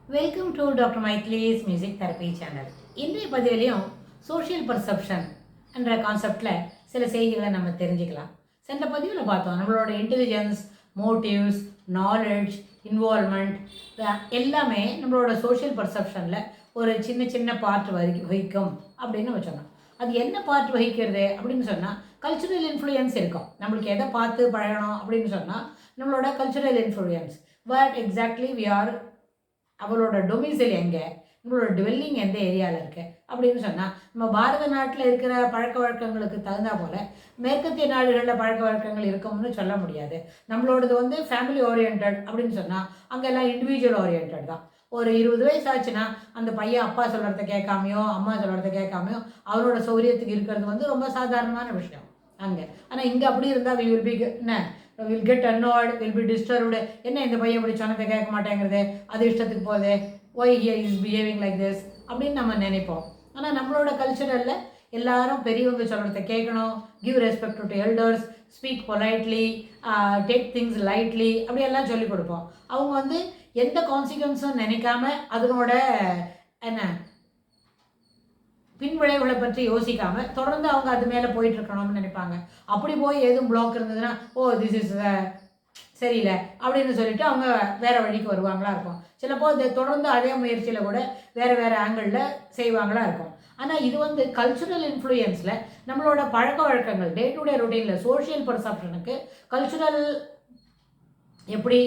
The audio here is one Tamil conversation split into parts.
Welcome to doctor Michael's music therapy channel. இன்றைய பதிவிலையும் சோஷியல் பர்செப்ஷன் என்ற கான்செப்டில் சில செய்திகளை நம்ம தெரிஞ்சுக்கலாம். சென்ற பதிவில் பார்த்தோம் நம்மளோட இன்டெலிஜென்ஸ், மோட்டிவ்ஸ், நாலெட்ஜ், இன்வால்மெண்ட் எல்லாமே நம்மளோட சோஷியல் பர்செப்ஷனில் ஒரு சின்ன சின்ன பார்ட் வகிக்கும் அப்படின்னு நம்ம சொன்னோம். அது என்ன பார்ட் வகிக்கிறது அப்படின்னு சொன்னால் கல்ச்சுரல் இன்ஃப்ளூயன்ஸ் இருக்கும். நம்மளுக்கு எதை பார்த்து பழகணும் அப்படின்னு சொன்னால் நம்மளோட cultural influence. But exactly we are அவளோட டொமிசைல் எங்கே, நம்மளோட டுவெல்லிங் எந்த ஏரியாவில் இருக்குது அப்படின்னு சொன்னால் நம்ம பாரத நாட்டில் இருக்கிற பழக்க வழக்கங்களுக்கு தகுந்தா போல் மேற்கத்திய நாடுகளில் பழக்க வழக்கங்கள் இருக்கும்னு சொல்ல முடியாது. நம்மளோடது வந்து ஃபேமிலி ஓரியன்ட் அப்படின்னு சொன்னால் அங்கெல்லாம் இண்டிவிஜுவல் ஓரியன்ட் தான். ஒரு 20 வயசு ஆச்சுன்னா அந்த பையன் அப்பா சொல்கிறத கேட்காமையோ அம்மா சொல்கிறத கேட்காமையோ அவரோட சௌரியத்துக்கு இருக்கிறது வந்து ரொம்ப சாதாரணமான விஷயம் அங்கே. ஆனால் இங்கே அப்படி இருந்தால் வி வில் பி என்ன will get annoyed, will be disturbed. என்ன இந்த பையன் இப்படி சொன்னதை கேட்க மாட்டேங்கிறது, அது இஷ்டத்துக்கு போகுது, why he is behaving like this அப்படின்னு நம்ம நினைப்போம். ஆனால் நம்மளோட கல்ச்சரலில் எல்லாரும் பெரியவங்க சொல்கிறத கேட்கணும், give respect to elders, speak politely, take things lightly அப்படியெல்லாம் சொல்லிக் கொடுப்போம். அவங்க வந்து எந்த கான்சிக்வன்ஸும் நினைக்காம அதனோட என்ன பின்விளைவுகளை பற்றி யோசிக்காமல் தொடர்ந்து அவங்க அது மேலே போயிட்டு இருக்கணும்னு நினைப்பாங்க. அப்படி போய் எதுவும் பிளாக் இருந்ததுன்னா திஸ் இஸ் சரியில்லை அப்படின்னு சொல்லிட்டு அவங்க வேறு வழிக்கு வருவாங்களா இருக்கும். சிலப்போ தொடர்ந்து அதே முயற்சியில் கூட வேறு வேறு ஆங்கிளில் செய்வாங்களா இருக்கும். ஆனால் இது வந்து கல்ச்சுரல் இன்ஃப்ளூயன்ஸில் நம்மளோட பழக்க வழக்கங்கள் டே டு டே ரொட்டீனில் சோஷியல் பர்செப்ஷனுக்கு கல்ச்சுரல் எப்படி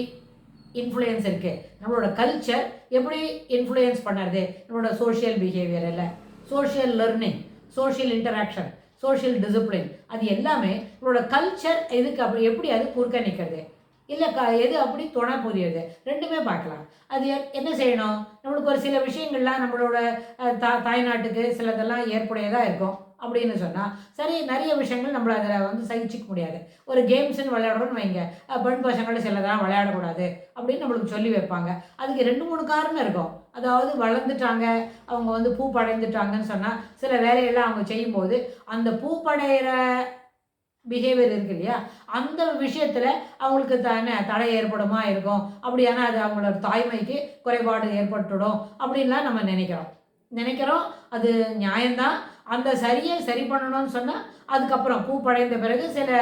இன்ஃப்ளூயன்ஸ் இருக்குது, நம்மளோட கல்ச்சர் எப்படி இன்ஃப்ளூயன்ஸ் பண்ணுறது நம்மளோட சோஷியல் பிஹேவியர் இல்லை, social learning, social interaction, social discipline, அது எல்லாமே நம்மளோட கல்ச்சர் எதுக்கு அப்படி எப்படி அது குறுக்க நிற்கிறது இல்லை எது அப்படி துணை புரியுது ரெண்டுமே பார்க்கலாம். அது என்ன செய்யணும், நம்மளுக்கு ஒரு சில விஷயங்கள்லாம் நம்மளோட தாய்நாட்டுக்கு சிலதெல்லாம் ஏற்புடையதாக இருக்கும் அப்படின்னு சொன்னால் சரி, நிறைய விஷயங்கள் நம்மளை அதில் வந்து சகிச்சிக்க முடியாது. ஒரு கேம்ஸ்ன்னு விளையாடுறோன்னு வைங்க, பெண் பசங்களும் சிலதெல்லாம் விளையாடக்கூடாது அப்படின்னு நம்மளுக்கு சொல்லி வைப்பாங்க. அதுக்கு 2-3 காரணம் இருக்கும். அதாவது வளர்ந்துட்டாங்க, அவங்க வந்து பூப்படைந்துட்டாங்கன்னு சொன்னால் சில வேலையெல்லாம் அவங்க செய்யும்போது அந்த பூப்படைகிற பிஹேவியர் இருக்கு இல்லையா, அந்த விஷயத்தில் அவங்களுக்கு தடை ஏற்படுமா இருக்கும். அப்படியானா அது அவங்களோட தாய்மைக்கு குறைபாடு ஏற்பட்டுடும் அப்படின்லாம் நம்ம நினைக்கிறோம். அது நியாயம்தான். அந்த சரி பண்ணணும்னு சொன்னால் அதுக்கப்புறம் பூப்படைந்த பிறகு சில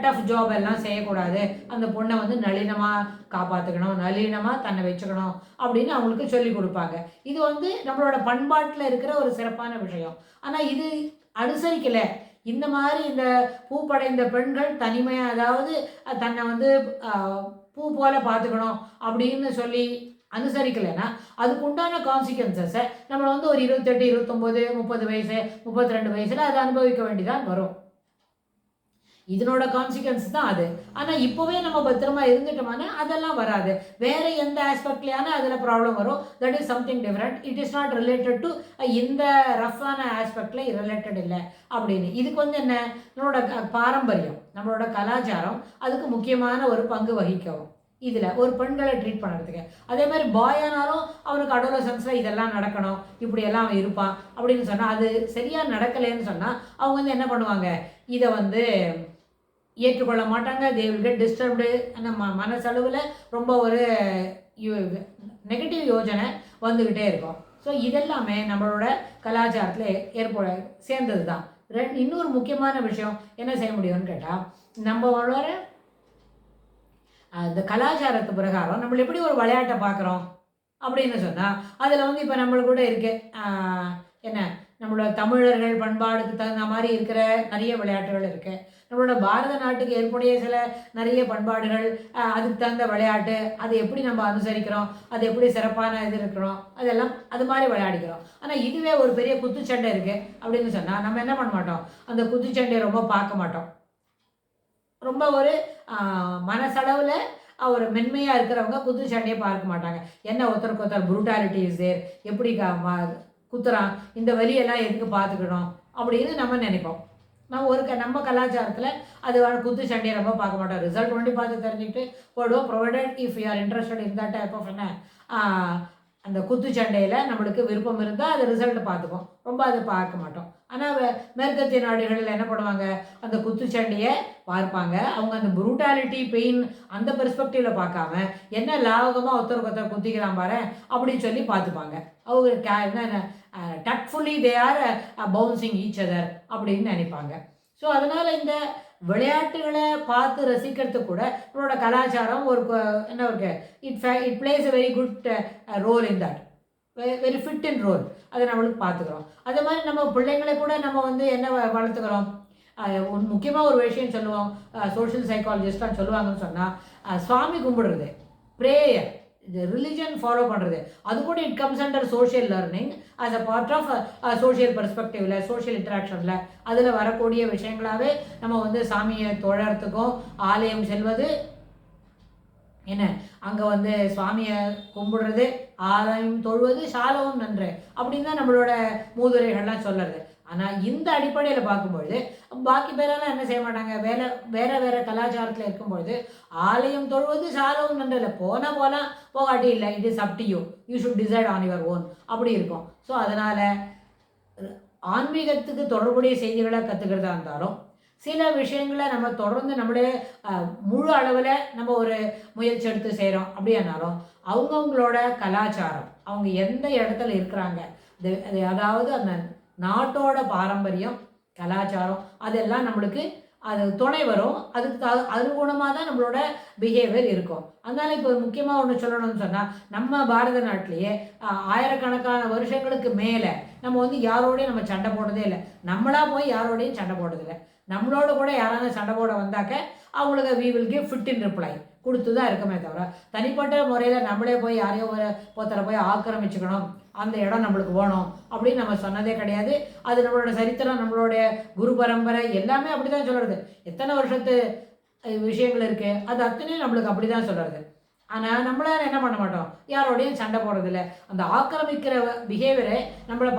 டஃப் ஜாப் எல்லாம் செய்யக்கூடாது, அந்த பொண்ணை வந்து நளினமாக காப்பாற்றுக்கணும், நளினமாக தன்னை வச்சுக்கணும் அப்படின்னு அவங்களுக்கு சொல்லி கொடுப்பாங்க. இது வந்து நம்மளோட பண்பாட்டில் இருக்கிற ஒரு சிறப்பான விஷயம். ஆனால் இது அனுசரிக்கலை. இந்த மாதிரி இந்த பூப்படைந்த பெண்கள் தனிமையாக, அதாவது தன்னை வந்து பூ போல பார்த்துக்கணும் அப்படின்னு சொல்லி அனுசரிக்கலைன்னா அதுக்கு உண்டான கான்சிக்வன்சஸை நம்ம வந்து ஒரு 28, 29, 30 வயசு, 32 வயசில் அதை அனுபவிக்க வேண்டிதான் வரும். இதனோட கான்சிக்வன்ஸ் தான் அது. ஆனால் இப்போவே நம்ம பத்திரமா இருந்துட்டோம்னா அதெல்லாம் வராது. வேறு எந்த ஆஸ்பெக்ட்லையான அதில் ப்ராப்ளம் வரும். That is something different. It is not related to இந்த ரஃப்பான ஆஸ்பெக்டில் ரிலேட்டட் இல்லை அப்படின்னு. இதுக்கு வந்து என்ன, நம்மளோட பாரம்பரியம், நம்மளோட கலாச்சாரம் அதுக்கு முக்கியமான ஒரு பங்கு வகிக்கவும் இதில் ஒரு பெண்களை ட்ரீட் பண்ணுறதுக்கு. அதே மாதிரி பாயானாலும் அவனுக்கு அடோலசன்ஸில் இதெல்லாம் நடக்கணும், இப்படியெல்லாம் அவன் இருப்பான் அப்படின்னு சொன்னால் அது சரியாக நடக்கலைன்னு சொன்னால் அவங்க வந்து என்ன பண்ணுவாங்க, இதை வந்து ஏற்றுக்கொள்ள மாட்டாங்க. They will get disturbed. நம்ம மனசளவில் ரொம்ப ஒரு நெகட்டிவ் யோஜனை வந்துக்கிட்டே இருக்கும். ஸோ இதெல்லாமே நம்மளோட கலாச்சாரத்தில் சேர்ந்தது தான். இன்னொரு முக்கியமான விஷயம் என்ன செய்ய முடியும்னு கேட்டால், நம்மளோட அந்த கலாச்சாரத்து பிரகாரம் நம்ம எப்படி ஒரு விளையாட்டை பார்க்குறோம் அப்படின்னு சொன்னால் அதில் வந்து இப்போ நம்மளுக்கு கூட இருக்குது என்ன, நம்மளோட தமிழர்கள் பண்பாடுக்கு தகுந்த மாதிரி இருக்கிற நிறைய விளையாட்டுகள் இருக்குது. நம்மளோட பாரத நாட்டுக்கு ஏற்புடைய சில நிறைய பண்பாடுகள், அதுக்கு தகுந்த விளையாட்டு, அதை எப்படி நம்ம அனுசரிக்கிறோம், அது எப்படி சிறப்பான இது இருக்கிறோம், அதெல்லாம் அது மாதிரி விளையாடிக்கிறோம். ஆனால் இதுவே ஒரு பெரிய குத்துச்சண்டை இருக்குது அப்படின்னு சொன்னால் நம்ம என்ன பண்ண மாட்டோம், அந்த குத்துச்சண்டையை ரொம்ப பார்க்க மாட்டோம். ரொம்ப ஒரு மனசளவில் ஒரு மென்மையாக இருக்கிறவங்க குத்துச்சண்டையை பார்க்க மாட்டாங்க. என்ன ஒருத்தருக்கு ஒருத்தர் ப்ரூட்டாலிட்டி இஸ் தேர், எப்படி குத்துறான், இந்த வலியெல்லாம் எதுக்கு பார்த்துக்கணும் அப்படின்னு நம்ம நினைப்போம். நம்ம கலாச்சாரத்தில் அது குத்து சண்டையை ரொம்ப பார்க்க மாட்டோம். ரிசல்ட் ஒண்டி பார்த்து தெரிஞ்சுக்கிட்டு போடுவோம். Provided if you are interested in that type of என்ன அந்த குத்துச்சண்டையில் நம்மளுக்கு விருப்பம் இருந்தால் அது ரிசல்ட் பார்த்துப்போம், ரொம்ப அதை பார்க்க மாட்டோம். ஆனால் மேற்கத்திய நாடுகளில் என்ன பண்ணுவாங்க, அந்த குத்துச்சண்டையை பார்ப்பாங்க. அவங்க அந்த ப்ரூட்டாலிட்டி பெயின் அந்த பெர்ஸ்பெக்டிவில் பார்க்காம என்ன லாவகமாக ஒருத்தருக்கு ஒருத்தர் குத்திக்கிறான் பாரு அப்படின்னு சொல்லி பார்த்துப்பாங்க. அவங்க என்ன tactfully they are bouncing each other அப்படின்னு நினைப்பாங்க. ஸோ அதனால் இந்த விளையாட்டுகளை பார்த்து ரசிக்கிறது கூட நம்மளோட கலாச்சாரம் ஒரு என்ன இருக்கு, it plays a very good role in that, very fit in role. அதை நம்மளுக்கு பார்த்துக்கிறோம். அதே மாதிரி நம்ம பிள்ளைங்களை கூட நம்ம வந்து என்ன வளர்த்துக்கிறோம், முக்கியமாக ஒரு விஷயம் சொல்லுவோம், சோஷியல் சைக்காலஜிஸ்ட்லாம் சொல்லுவாங்கன்னு சொன்னால் சுவாமி கும்பிடுறது, ப்ரேயர், இந்த ரிலிஜன் ஃபாலோ பண்ணுறது, அது கூட it comes under social learning as a part of social பெர்ஸ்பெக்டிவில், சோஷியல் இன்ட்ராக்ஷனில் அதில் வரக்கூடிய விஷயங்களாகவே நம்ம வந்து சாமியை தொழறதுக்கும் ஆலயம் செல்வது என்ன, அங்கே வந்து சுவாமியை கும்பிடுறது, ஆலயம் தொழுவது சாலவும் நன்று அப்படின்னு தான் நம்மளோட மூதுரைகள்லாம் சொல்லுறது. ஆனால் இந்த அடிப்படையில் பார்க்கும்பொழுது பாக்கி பேரெல்லாம் என்ன செய்ய மாட்டாங்க, வேறு கலாச்சாரத்தில் இருக்கும்பொழுது ஆலயம் தொழுவது சாலவும் நன்று இல்லை, போனால் போகலாம் போகாட்டி இல்லை, it is up to you, you should decide on your own அப்படி இருக்கும். ஸோ அதனால் ஆன்மீகத்துக்கு தொடர்புடைய செய்திகளை கற்றுக்கிறதா இருந்தாலும் சில விஷயங்களை நம்ம தொடர்ந்து நம்முடைய முழு அளவில் நம்ம ஒரு முயற்சி எடுத்து செய்கிறோம் அப்படின்னாலும் அவங்கவுங்களோட கலாச்சாரம், அவங்க எந்த இடத்துல இருக்கிறாங்க, அதாவது அந்த நாட்டோட பாரம்பரியம் கலாச்சாரம் அதெல்லாம் நம்மளுக்கு அது துணை வரும். அதுக்கு அனுகுணமாக தான் நம்மளோட பிஹேவியர் இருக்கும். அதனால் இப்போ முக்கியமாக ஒன்று சொல்லணும்னு சொன்னால், நம்ம பாரத நாட்டிலேயே ஆயிரக்கணக்கான வருஷங்களுக்கு மேலே நம்ம வந்து யாரோடையும் நம்ம சண்டை போடுறதே இல்லை, நம்மளாக போய் யாரோடையும் சண்டை போடுறதில்லை. நம்மளோட கூட யாராவது சண்டை போட வந்தாக்க அவங்களுக்கு we will give fit in reply கொடுத்து தான் இருக்குமே தவிர, தனிப்பட்ட முறையில் நம்மளே போய் யாரையோ ஒருத்தரை போய் ஆக்கிரமிச்சுக்கணும், அந்த இடம் நம்மளுக்கு வேணும் அப்படின்னு நம்ம சொன்னதே கிடையாது. அது நம்மளோட சரித்திரம், நம்மளுடைய குரு பரம்பரை எல்லாமே அப்படி தான் சொல்கிறது. எத்தனை வருஷத்து விஷயங்கள் இருக்குது, அது அத்தனையும் நம்மளுக்கு அப்படி தான் சொல்கிறது. ஆனால் நம்மளால் என்ன பண்ண மாட்டோம், யாரோடையும் சண்டை போடுறதில்ல. அந்த ஆக்கிரமிக்கிற பிஹேவியரை நம்மளோட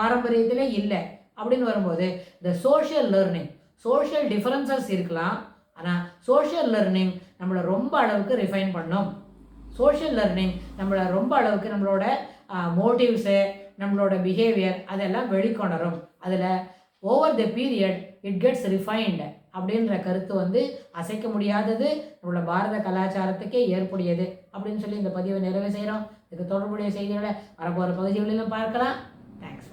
பாரம்பரியத்திலே இல்லை. அப்படின்னு வரும்போது இந்த சோஷியல் லேர்னிங், சோஷியல் டிஃப்ரென்சஸ் இருக்கலாம், ஆனால் சோஷியல் லேர்னிங் நம்மளை ரொம்ப அளவுக்கு ரிஃபைன் பண்ணும். சோஷியல் லேர்னிங் நம்மளை ரொம்ப அளவுக்கு நம்மளோட மோட்டிவ்ஸு, நம்மளோட பிஹேவியர் அதெல்லாம் வெளிக்கொணரும். அதில் over the period it gets refined அப்படின்ற கருத்து வந்து அசைக்க முடியாதது, நம்மளோட பாரத கலாச்சாரத்துக்கே ஏற்புடையது அப்படின்னு சொல்லி இந்த பதிவை நிறைவு செய்கிறோம். இதுக்கு தொடர்புடைய செய்திகளை வரப்போகிற பகுதிகளிலும் பார்க்கலாம். தேங்க்ஸ்.